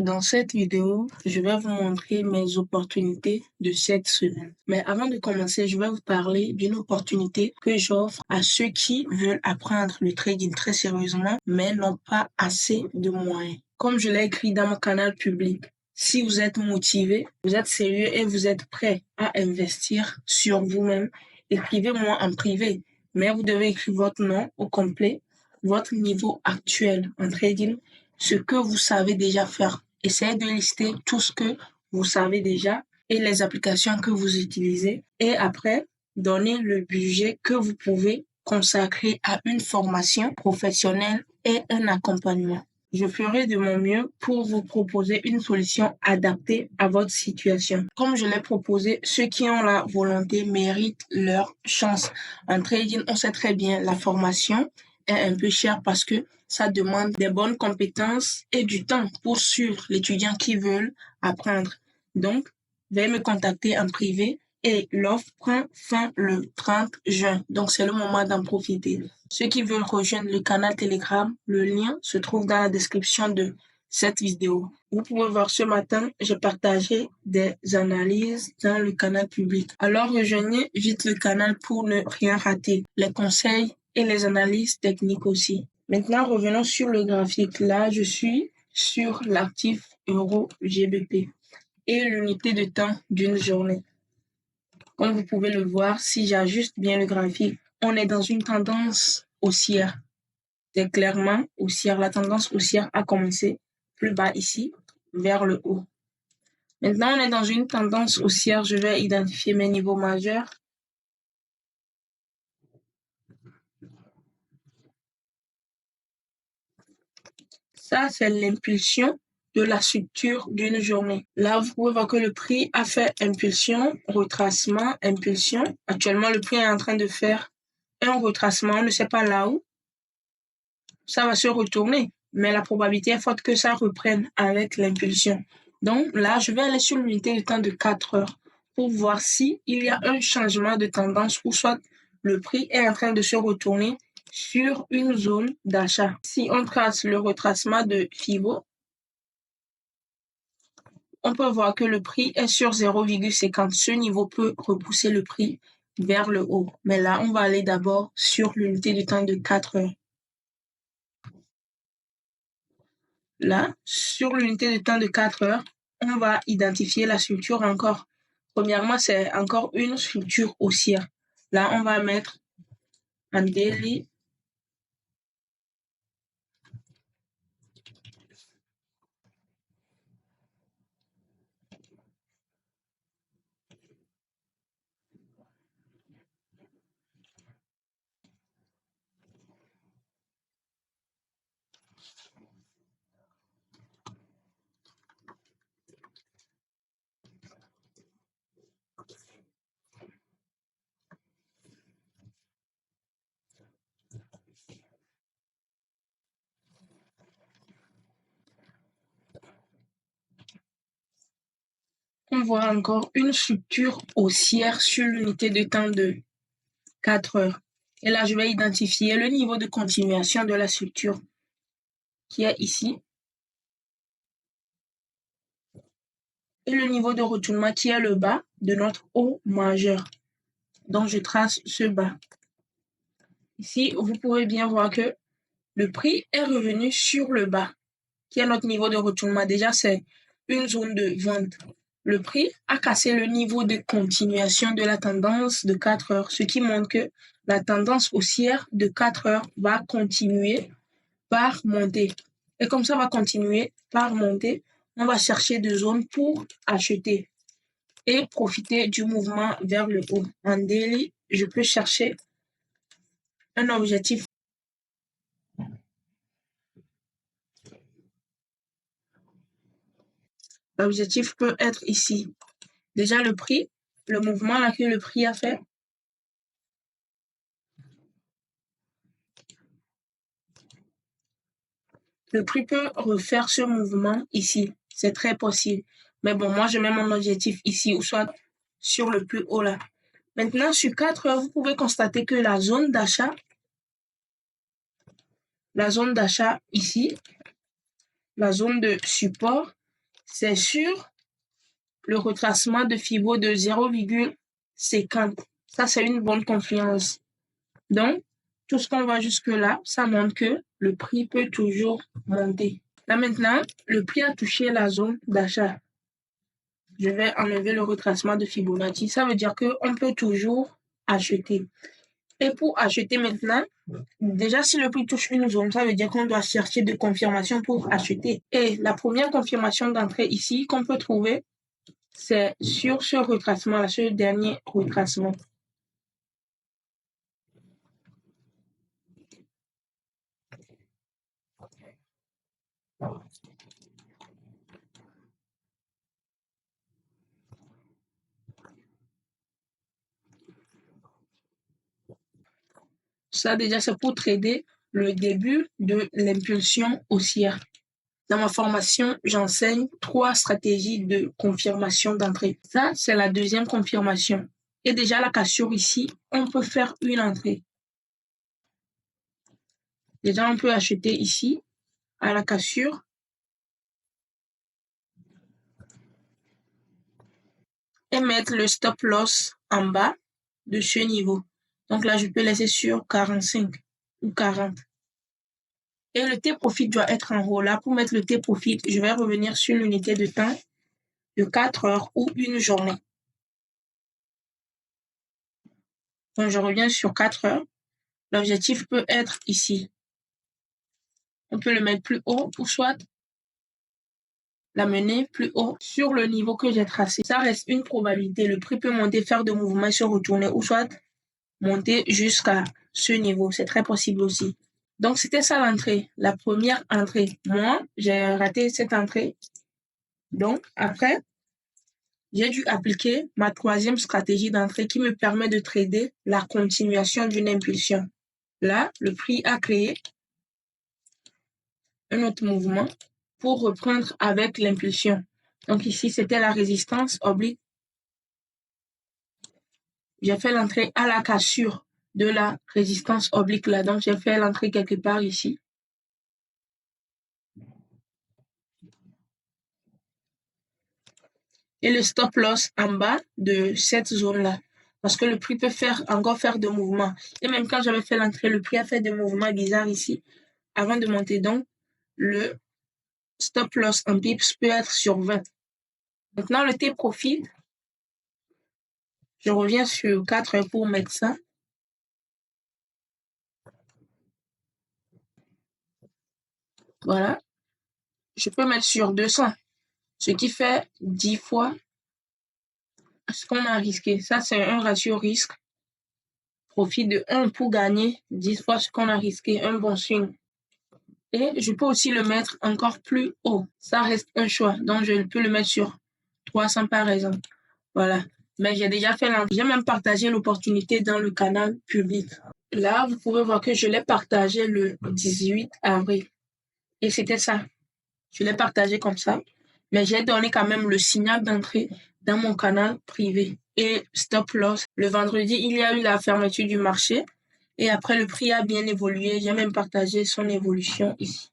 Dans cette vidéo, je vais vous montrer mes opportunités de cette semaine. Mais avant de commencer, je vais vous parler d'une opportunité que j'offre à ceux qui veulent apprendre le trading très sérieusement, mais n'ont pas assez de moyens. Comme je l'ai écrit dans mon canal public, si vous êtes motivé, vous êtes sérieux et vous êtes prêt à investir sur vous-même, écrivez-moi en privé. Mais vous devez écrire votre nom au complet, votre niveau actuel en trading, ce que vous savez déjà faire. Essayez de lister tout ce que vous savez déjà et les applications que vous utilisez. Et après, donnez le budget que vous pouvez consacrer à une formation professionnelle et un accompagnement. Je ferai de mon mieux pour vous proposer une solution adaptée à votre situation. Comme je l'ai proposé, ceux qui ont la volonté méritent leur chance. En trading, on sait très bien, la formation est un peu chère parce que ça demande des bonnes compétences et du temps pour suivre l'étudiant qui veut apprendre. Donc, veuillez me contacter en privé et l'offre prend fin le 30 juin. Donc, c'est le moment d'en profiter. Ceux qui veulent rejoindre le canal Telegram, le lien se trouve dans la description de cette vidéo. Vous pouvez voir ce matin, j'ai partagé des analyses dans le canal public. Alors, rejoignez vite le canal pour ne rien rater. Les conseils et les analyses techniques aussi. Maintenant, revenons sur le graphique. Là, je suis sur l'actif euro GBP et l'unité de temps d'une journée. Comme vous pouvez le voir, si j'ajuste bien le graphique, on est dans une tendance haussière. C'est clairement haussière. La tendance haussière a commencé plus bas ici, vers le haut. Maintenant, on est dans une tendance haussière. Je vais identifier mes niveaux majeurs. Ça, c'est l'impulsion de la structure d'une journée. Là, vous pouvez voir que le prix a fait impulsion, retracement, impulsion. Actuellement, le prix est en train de faire un retracement. On ne sait pas là où. Ça va se retourner, mais la probabilité est forte que ça reprenne avec l'impulsion. Donc là, je vais aller sur l'unité de temps de 4 heures pour voir s'il y a un changement de tendance ou soit le prix est en train de se retourner sur une zone d'achat. Si on trace le retracement de FIBO, on peut voir que le prix est sur 0,50. Ce niveau peut repousser le prix vers le haut. Mais là, on va aller d'abord sur l'unité de temps de 4 heures. Là, sur l'unité de temps de 4 heures, on va identifier la structure encore. Premièrement, c'est encore une structure haussière. Là, on va mettre un daily. On voit encore une structure haussière sur l'unité de temps de 4 heures. Et là, je vais identifier le niveau de continuation de la structure qui est ici. Et le niveau de retournement qui est le bas de notre haut majeur. Donc, je trace ce bas. Ici, vous pouvez bien voir que le prix est revenu sur le bas, qui est notre niveau de retournement. Déjà, c'est une zone de vente. Le prix a cassé le niveau de continuation de la tendance de 4 heures, ce qui montre que la tendance haussière de 4 heures va continuer par monter. Et comme ça va continuer par monter, on va chercher des zones pour acheter et profiter du mouvement vers le haut. En daily, je peux chercher un objectif. L'objectif peut être ici. Déjà, le prix, le mouvement là que le prix a fait, le prix peut refaire ce mouvement ici. C'est très possible. Mais bon, moi, je mets mon objectif ici, ou soit sur le plus haut là. Maintenant, sur 4 heures, vous pouvez constater que la zone d'achat ici, la zone de support c'est sur le retracement de Fibo de 0,50. Ça, c'est une bonne confiance. Donc, tout ce qu'on voit jusque-là, ça montre que le prix peut toujours monter. Là maintenant, le prix a touché la zone d'achat. Je vais enlever le retracement de Fibonacci. Ça veut dire qu'on peut toujours acheter. Et pour acheter maintenant, déjà si le prix touche une zone, ça veut dire qu'on doit chercher des confirmations pour acheter. Et la première confirmation d'entrée ici qu'on peut trouver, c'est sur ce retracement-là, ce dernier retracement. Ça, déjà, c'est pour trader le début de l'impulsion haussière. Dans ma formation, j'enseigne 3 stratégies de confirmation d'entrée. Ça, c'est la deuxième confirmation. Et déjà, la cassure ici, on peut faire une entrée. Déjà, on peut acheter ici, à la cassure. Et mettre le stop loss en bas de ce niveau. Donc là, je peux laisser sur 45 ou 40. Et le T-profit doit être en haut. Là, pour mettre le T-profit, je vais revenir sur l'unité de temps de 4 heures ou une journée. Donc, je reviens sur 4 heures. L'objectif peut être ici. On peut le mettre plus haut ou soit l'amener plus haut sur le niveau que j'ai tracé. Ça reste une probabilité. Le prix peut monter, faire de mouvements et se retourner ou soit monter jusqu'à ce niveau. C'est très possible aussi. Donc, c'était ça l'entrée, la première entrée. Moi, j'ai raté cette entrée. Donc, après, j'ai dû appliquer ma troisième stratégie d'entrée qui me permet de trader la continuation d'une impulsion. Là, le prix a créé un autre mouvement pour reprendre avec l'impulsion. Donc ici, c'était la résistance oblique. J'ai fait l'entrée à la cassure de la résistance oblique là. Donc, j'ai fait l'entrée quelque part ici. Et le stop loss en bas de cette zone-là. Parce que le prix peut encore faire de mouvements. Et même quand j'avais fait l'entrée, le prix a fait des mouvements bizarres ici avant de monter. Donc, le stop loss en pips peut être sur 20. Maintenant, le T-profit, je reviens sur 4 heures pour mettre ça. Voilà. Je peux mettre sur 200, ce qui fait 10 fois ce qu'on a risqué. Ça, c'est un ratio risque. Profit de 1 pour gagner 10 fois ce qu'on a risqué. Un bon signe. Et je peux aussi le mettre encore plus haut. Ça reste un choix. Donc, je peux le mettre sur 300 par exemple. Voilà. Mais j'ai déjà fait l'entrée. J'ai même partagé l'opportunité dans le canal public. Là, vous pouvez voir que je l'ai partagé le 18 avril. Et c'était ça. Je l'ai partagé comme ça. Mais j'ai donné quand même le signal d'entrée dans mon canal privé. Et stop loss. Le vendredi, il y a eu la fermeture du marché. Et après, le prix a bien évolué. J'ai même partagé son évolution ici.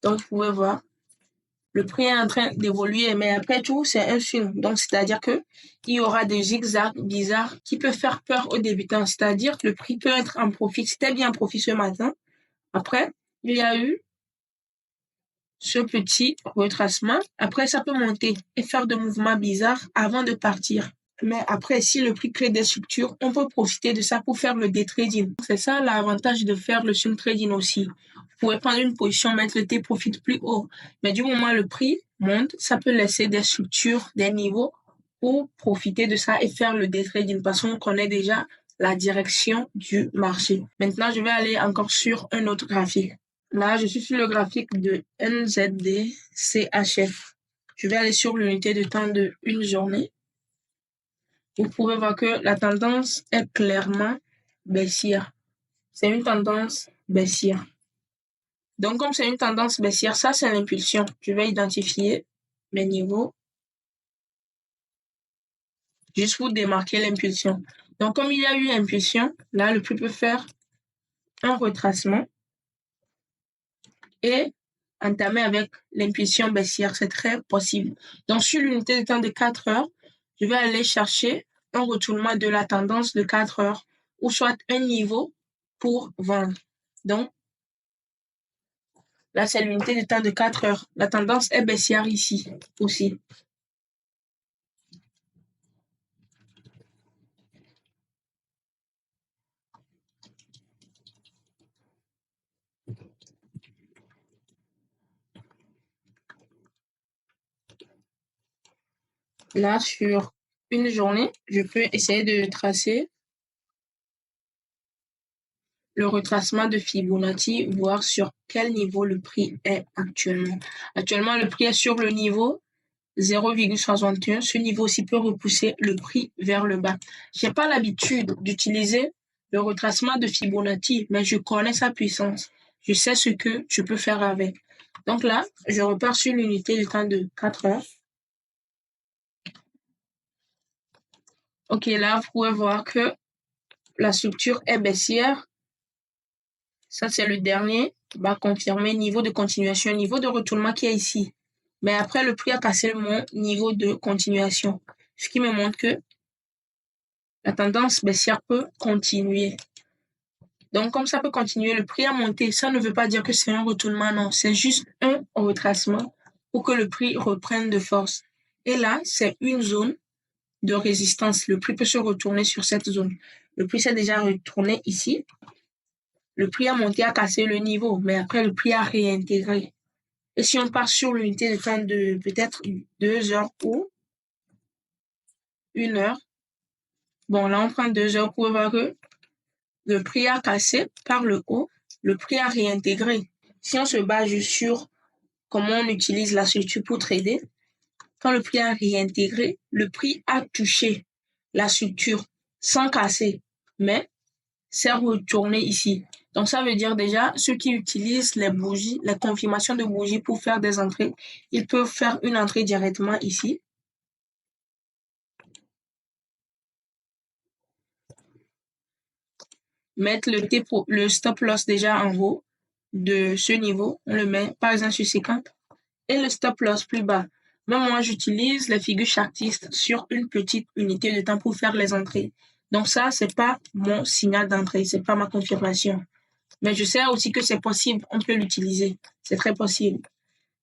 Donc, vous pouvez voir, le prix est en train d'évoluer, mais après tout, c'est un film. Donc, c'est-à-dire que il y aura des zigzags bizarres qui peuvent faire peur aux débutants. C'est-à-dire que le prix peut être en profit. C'était bien en profit ce matin. Après, il y a eu ce petit retracement. Après, ça peut monter et faire de mouvements bizarres avant de partir. Mais après, si le prix crée des structures, on peut profiter de ça pour faire le day trading. C'est ça l'avantage de faire le swing trading aussi. Vous pouvez prendre une position, mettre le T-profit plus haut. Mais du moment où le prix monte, ça peut laisser des structures, des niveaux pour profiter de ça et faire le day trading parce qu'on connaît déjà la direction du marché. Maintenant, je vais aller encore sur un autre graphique. Là, je suis sur le graphique de NZD-CHF. Je vais aller sur l'unité de temps de une journée. Vous pouvez voir que la tendance est clairement baissière. C'est une tendance baissière. Donc, comme c'est une tendance baissière, ça, c'est l'impulsion. Je vais identifier mes niveaux juste pour démarquer l'impulsion. Donc, comme il y a eu impulsion, là, le prix peut faire un retracement et entamer avec l'impulsion baissière. C'est très possible. Donc, sur l'unité de temps de 4 heures, je vais aller chercher un retournement de la tendance de 4 heures ou soit un niveau pour vendre. Donc, là, c'est l'unité de temps de 4 heures. La tendance est baissière ici aussi. Là, sur une journée, je peux essayer de tracer le retracement de Fibonacci, voir sur quel niveau le prix est actuellement. Actuellement, le prix est sur le niveau 0,61. Ce niveau aussi peut repousser le prix vers le bas. Je n'ai pas l'habitude d'utiliser le retracement de Fibonacci, mais je connais sa puissance. Je sais ce que je peux faire avec. Donc là, je repars sur l'unité de temps de 4 heures. Ok, là, vous pouvez voir que la structure est baissière. Ça, c'est le dernier qui va confirmer niveau de continuation, niveau de retournement qui est ici. Mais après, le prix a cassé mon niveau de continuation, ce qui me montre que la tendance baissière peut continuer. Donc, comme ça peut continuer, le prix a monté. Ça ne veut pas dire que c'est un retournement, non. C'est juste un retracement pour que le prix reprenne de force. Et là, c'est une zone de résistance. Le prix peut se retourner sur cette zone. Le prix s'est déjà retourné ici. Le prix a monté, a cassé le niveau, mais après, le prix a réintégré. Et si on part sur l'unité de temps de peut-être 2 heures ou 1 heure, bon, là, on prend 2 heures pour voir que le prix a cassé par le haut, le prix a réintégré. Si on se base sur comment on utilise la structure pour trader, quand le prix a réintégré, le prix a touché la structure sans casser, mais c'est retourné ici. Donc, ça veut dire déjà, ceux qui utilisent les bougies, les confirmations de bougies pour faire des entrées, ils peuvent faire une entrée directement ici. Mettre le stop loss déjà en haut de ce niveau. On le met par exemple sur 50 et le stop loss plus bas. Même moi, j'utilise les figures chartistes sur une petite unité de temps pour faire les entrées. Donc ça, c'est pas mon signal d'entrée, c'est pas ma confirmation. Mais je sais aussi que c'est possible, on peut l'utiliser. C'est très possible.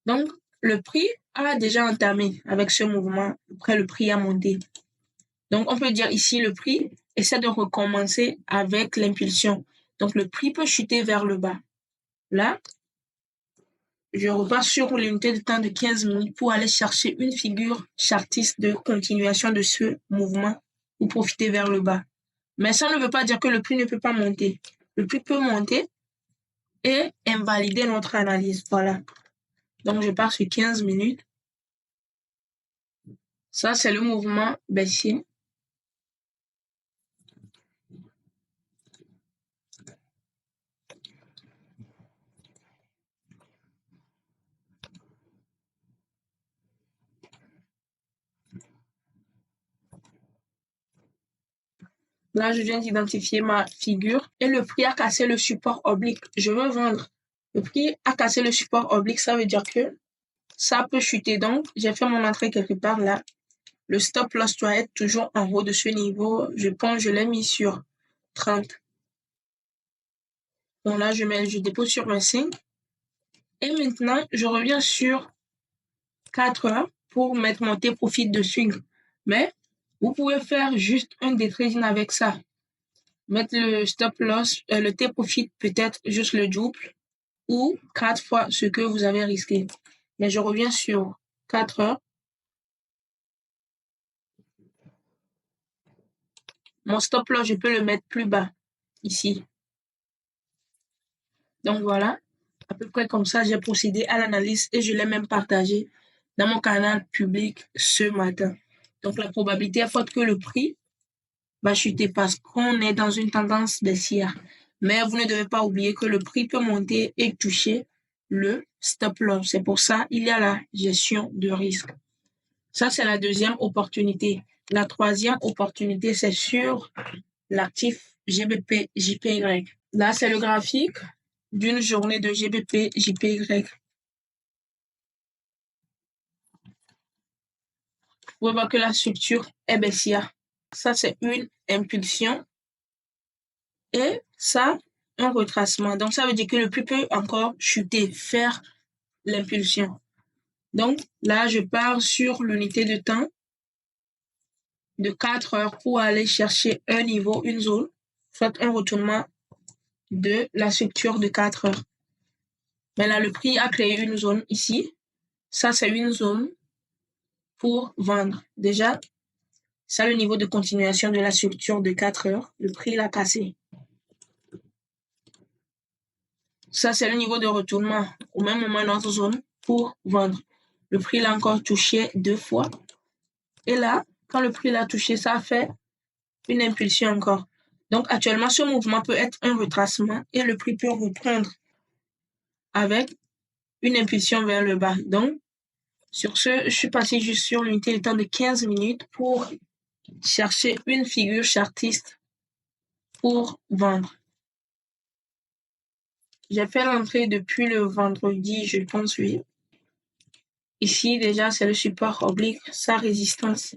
Donc, le prix a déjà entamé avec ce mouvement. Après, le prix a monté. Donc, on peut dire ici, le prix essaie de recommencer avec l'impulsion. Donc, le prix peut chuter vers le bas. Là, je repars sur l'unité de temps de 15 minutes pour aller chercher une figure chartiste de continuation de ce mouvement pour profiter vers le bas. Mais ça ne veut pas dire que le prix ne peut pas monter. Le prix peut monter et invalider notre analyse. Voilà. Donc, je pars sur 15 minutes. Ça, c'est le mouvement baissier. Là, je viens d'identifier ma figure et le prix a cassé le support oblique. Je veux vendre. Le prix a cassé le support oblique, ça veut dire que ça peut chuter. Donc, j'ai fait mon entrée quelque part là. Le stop loss doit être toujours en haut de ce niveau. Je pense je l'ai mis sur 30. Donc là, je dépose sur 25. Et maintenant, je reviens sur 4 heures pour mettre mon T-profit de swing. Mais vous pouvez faire juste un day trading avec ça. Mettre le stop loss, le T-profit peut-être juste le double ou 4 fois ce que vous avez risqué. Mais je reviens sur 4 heures. Mon stop loss, je peux le mettre plus bas, ici. Donc voilà, à peu près comme ça, j'ai procédé à l'analyse et je l'ai même partagé dans mon canal public ce matin. Donc la probabilité est forte que le prix va chuter parce qu'on est dans une tendance baissière. Mais vous ne devez pas oublier que le prix peut monter et toucher le stop loss. C'est pour ça qu'il y a la gestion de risque. Ça, c'est la deuxième opportunité. La troisième opportunité, c'est sur l'actif GBP JPY. Là, c'est le graphique d'une journée de GBP JPY. pouvez voir que la structure est baissière. Ça, c'est une impulsion. Et ça, un retracement. Donc, ça veut dire que le prix peut encore chuter, faire l'impulsion. Donc, là, je pars sur l'unité de temps de 4 heures pour aller chercher un niveau, une zone, soit un retournement de la structure de 4 heures. Mais là, le prix a créé une zone ici. Ça, c'est une zone pour vendre. Déjà, ça, le niveau de continuation de la structure de 4 heures. Le prix l'a cassé. Ça, c'est le niveau de retournement au même moment dans notre zone pour vendre. Le prix l'a encore touché 2 fois. Et là, quand le prix l'a touché, ça a fait une impulsion encore. Donc, actuellement, ce mouvement peut être un retracement et le prix peut reprendre avec une impulsion vers le bas. Donc, sur ce, je suis passé juste sur l'unité de temps de 15 minutes pour chercher une figure chartiste pour vendre. J'ai fait l'entrée depuis le vendredi, je pense, oui. Ici, déjà, c'est le support oblique, sa résistance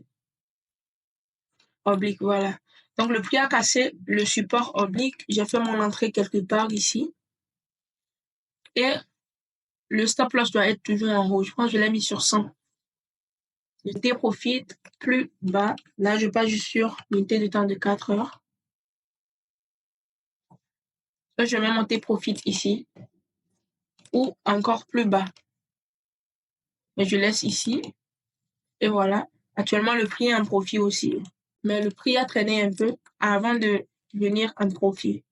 oblique, voilà. Donc, le prix a cassé le support oblique. J'ai fait mon entrée quelque part ici. Et le stop loss doit être toujours en rouge. Je pense que je l'ai mis sur 100. L'unité profit plus bas. Là, je passe juste sur l'unité de temps de 4 heures. Je mets mon T-profit ici. Ou encore plus bas. Mais je laisse ici. Et voilà. Actuellement, le prix est en profit aussi. Mais le prix a traîné un peu avant de venir en profit.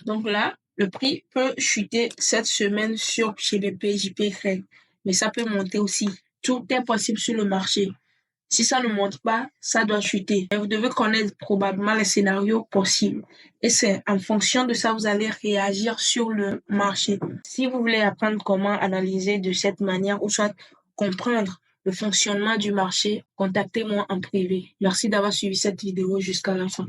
Donc là, le prix peut chuter cette semaine sur GBP, JPY. Mais ça peut monter aussi. Tout est possible sur le marché. Si ça ne monte pas, ça doit chuter. Et vous devez connaître probablement les scénarios possibles. Et c'est en fonction de ça, vous allez réagir sur le marché. Si vous voulez apprendre comment analyser de cette manière ou soit comprendre le fonctionnement du marché, contactez-moi en privé. Merci d'avoir suivi cette vidéo jusqu'à la fin.